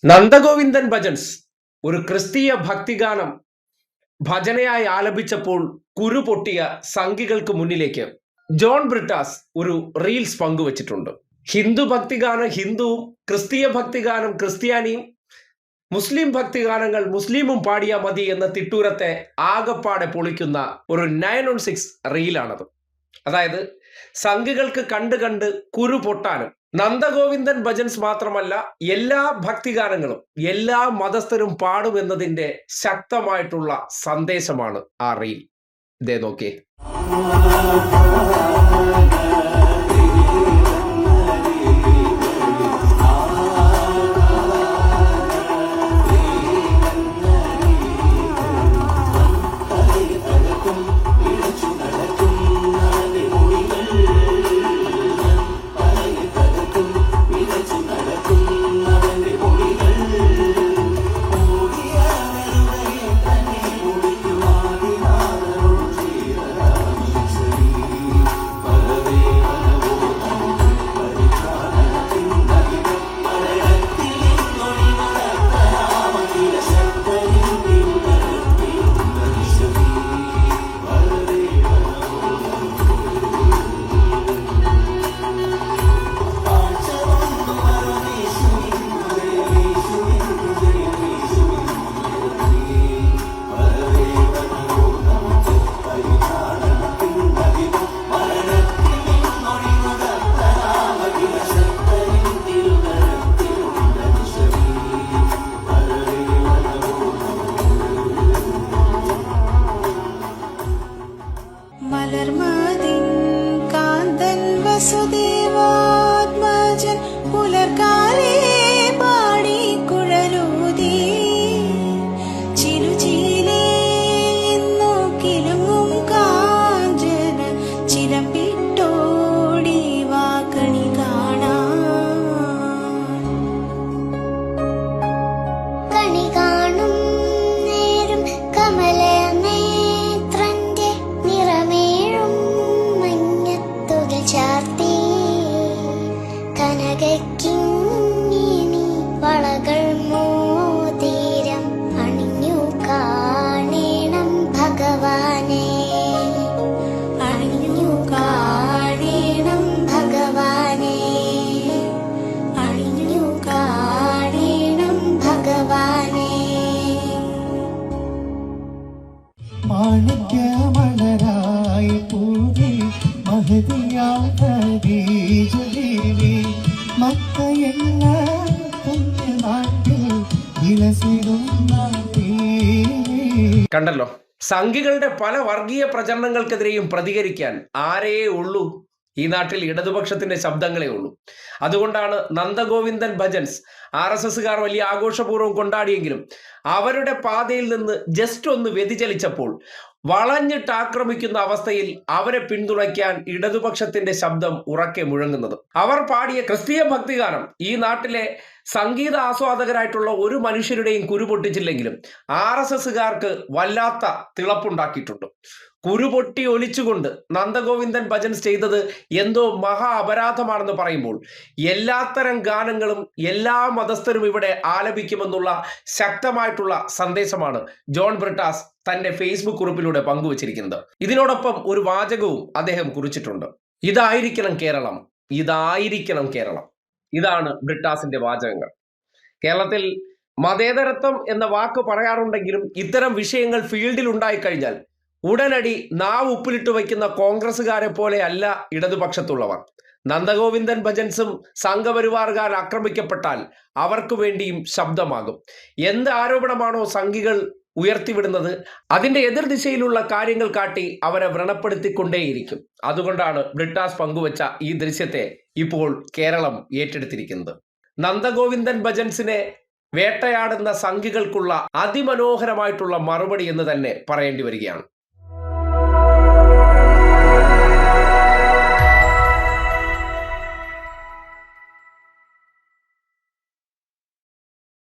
നന്ദഗോവിന്ദൻ ഭജൻസ് ഒരു ക്രിസ്തീയ ഭക്തിഗാനം ഭജനയായി ആലപിച്ചപ്പോൾ കുരു പൊട്ടിയ സംഘികൾക്ക് മുന്നിലേക്ക് ജോൺ ബ്രിട്ടാസ് ഒരു റീൽസ് പങ്കുവച്ചിട്ടുണ്ട്. ഹിന്ദു ഭക്തിഗാനം ഹിന്ദുവും, ക്രിസ്തീയ ഭക്തിഗാനം ക്രിസ്ത്യാനിയും, മുസ്ലിം ഭക്തിഗാനങ്ങൾ മുസ്ലിമും പാടിയാ മതി എന്ന തിട്ടൂരത്തെ ആകപ്പാടെ പൊളിക്കുന്ന ഒരു 916 റീലാണത്. അതായത് സംഘികൾക്ക് കണ്ട് കണ്ട് കുരു പൊട്ടാനും. നന്ദഗോവിന്ദൻ ഭജൻസ് മാത്രമല്ല, എല്ലാ ഭക്തിഗാനങ്ങളും എല്ലാ മതസ്ഥരും പാടുമെന്നതിന്റെ ശക്തമായിട്ടുള്ള സന്ദേശമാണ് ആ റീൽ. ഇതേ നോക്കിയേ. വസുദേവാത്മജൻ പുലർക്കാലേ പാടി കുഴലൂതി ചിരുചീലേ എന്നു കിലുങ്ങും കാഞ്ചന ചിലമ്പിട്ടോടി വാക്കണി കാണാൻ കണി കാണും നേരം കമലനേത്രന്റെ നിറമേഴും മഞ്ഞത്തുകൾ ചാർത്തി കനകക്കിങ്ങിണി വളകൾ മോതിരം അണിഞ്ഞു കാണേണം ഭഗവാനെ, അണിഞ്ഞു കാണേണം ഭഗവാനെ, അണിഞ്ഞു കാണേണം ഭഗവാനെ. മാണിക്യമലരായി പൂവി മഹതിയാം ഖദീജബീവി മക്കയെന്ന പുണ്യനാട്ടിൽ വിലസിടുന്ന കണ്ടല്ലോ, സംഘികളുടെ പല വർഗീയ പ്രചരണങ്ങൾക്കെതിരെയും പ്രതികരിക്കാൻ ആരെയേ ഉള്ളൂ? ഈ നാട്ടിൽ ഇടതുപക്ഷത്തിന്റെ ശബ്ദങ്ങളേ ഉള്ളൂ. അതുകൊണ്ടാണ് നന്ദഗോവിന്ദൻ ഭജൻസ് RSSകാർ വലിയ ആഘോഷപൂർവ്വം കൊണ്ടാടിയെങ്കിലും അവരുടെ പാതയിൽ നിന്ന് ജസ്റ്റ് ഒന്ന് വ്യതിചലിച്ചപ്പോൾ വളഞ്ഞിട്ട് ആക്രമിക്കുന്ന അവസ്ഥയിൽ അവരെ പിന്തുണയ്ക്കാൻ ഇടതുപക്ഷത്തിന്റെ ശബ്ദം ഉറക്കെ മുഴങ്ങുന്നത്. അവർ പാടിയ ക്രിസ്തീയ ഭക്തിഗാനം ഈ നാട്ടിലെ സംഗീത ആസ്വാദകരായിട്ടുള്ള ഒരു മനുഷ്യരുടെയും കുരുപൊട്ടിച്ചില്ലെങ്കിലും RSSകാർക്ക് വല്ലാത്ത തിളപ്പുണ്ടാക്കിയിട്ടുണ്ട്. കുരുപൊട്ടി ഒലിച്ചുകൊണ്ട് നന്ദഗോവിന്ദൻ ഭജൻസ് ചെയ്തത് എന്തോ മഹാ അപരാധമാണെന്ന് പറയുമ്പോൾ എല്ലാത്തരം ഗാനങ്ങളും എല്ലാ മതസ്ഥരും ഇവിടെ ആലപിക്കുമെന്നുള്ള ശക്തമായിട്ടുള്ള സന്ദേശമാണ് ജോൺ ബ്രിട്ടാസ് തന്റെ ഫേസ്ബുക്ക് കുറിപ്പിലൂടെ പങ്കുവച്ചിരിക്കുന്നത്. ഇതിനോടൊപ്പം ഒരു വാചകവും അദ്ദേഹം കുറിച്ചിട്ടുണ്ട്. ഇതായിരിക്കണം കേരളം, ഇതായിരിക്കണം കേരളം. ഇതാണ് ബ്രിട്ടാസിന്റെ വാചകങ്ങൾ. കേരളത്തിൽ മതേതരത്വം എന്ന വാക്ക് പറയാറുണ്ടെങ്കിലും ഇത്തരം വിഷയങ്ങൾ ഫീൽഡിൽ ഉണ്ടായിക്കഴിഞ്ഞാൽ ഉടനടി നാവ് ഉപ്പിലിട്ട് വയ്ക്കുന്ന കോൺഗ്രസ്സുകാരെ പോലെ അല്ല ഇടതുപക്ഷത്തുള്ളവർ. നന്ദഗോവിന്ദൻ ഭജൻസും സംഘപരിവാറുകാർ ആക്രമിക്കപ്പെട്ടാൽ അവർക്ക് വേണ്ടിയും ശബ്ദമാകും. എന്ത് ആരോപണമാണോ സംഘികൾ ഉയർത്തിവിടുന്നത് അതിന്റെ എതിർദിശയിലുള്ള കാര്യങ്ങൾ കാട്ടി അവരെ വ്രണപ്പെടുത്തിക്കൊണ്ടേയിരിക്കും. അതുകൊണ്ടാണ് ബ്രിട്ടാസ് പങ്കുവച്ച ഈ ദൃശ്യത്തെ ഇപ്പോൾ കേരളം ഏറ്റെടുത്തിരിക്കുന്നത്. നന്ദഗോവിന്ദൻ ഭജൻസിനെ വേട്ടയാടുന്ന സംഘികൾക്കുള്ള അതിമനോഹരമായിട്ടുള്ള മറുപടി എന്ന് തന്നെ പറയേണ്ടി വരികയാണ്.